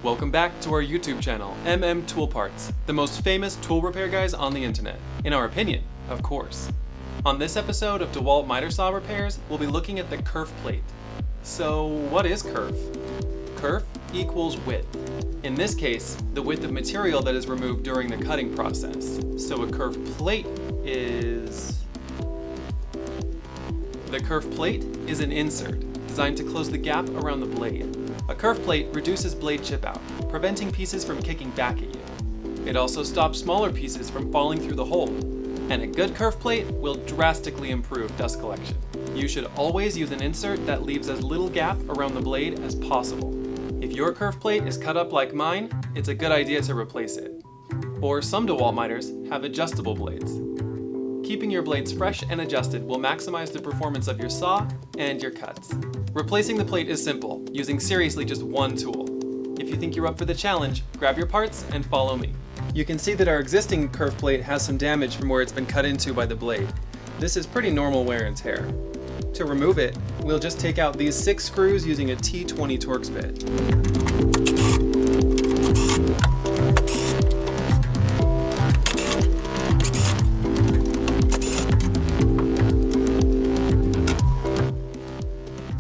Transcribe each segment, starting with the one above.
Welcome back to our YouTube channel, Tool Parts, the most famous tool repair guys on the internet. In our opinion, of course. On this episode of DeWalt miter saw repairs, we'll be looking at the kerf plate. So what is kerf? Kerf equals width. In this case, the width of material that is removed during the cutting process. So a kerf plate is... The kerf plate is an insert designed to close the gap around the blade. A kerf plate reduces blade chip out, preventing pieces from kicking back at you. It also stops smaller pieces from falling through the hole. And a good kerf plate will drastically improve dust collection. You should always use an insert that leaves as little gap around the blade as possible. If your kerf plate is cut up like mine, it's a good idea to replace it. Or some DeWalt miters have adjustable blades. Keeping your blades fresh and adjusted will maximize the performance of your saw and your cuts. Replacing the plate is simple, using seriously just one tool. If you think you're up for the challenge, grab your parts and follow me. You can see that our existing kerf plate has some damage from where it's been cut into by the blade. This is pretty normal wear and tear. To remove it, we'll just take out these 6 screws using a T20 Torx bit.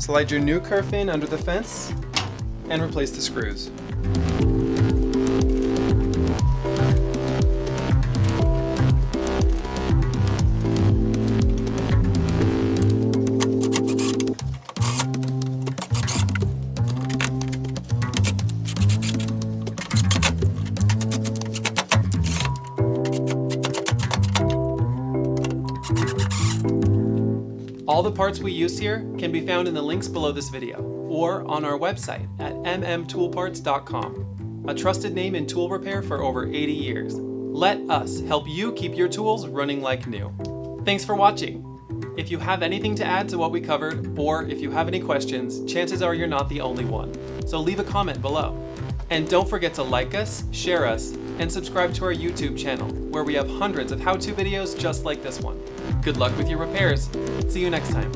Slide your new kerf in under the fence and replace the screws. All the parts we use here can be found in the links below this video, or on our website at mmtoolparts.com, a trusted name in tool repair for over 80 years. Let us help you keep your tools running like new. Thanks for watching. If you have anything to add to what we covered, or if you have any questions, chances are you're not the only one, so leave a comment below. And don't forget to like us, share us, and subscribe to our YouTube channel, where we have hundreds of how-to videos just like this one. Good luck with your repairs. See you next time.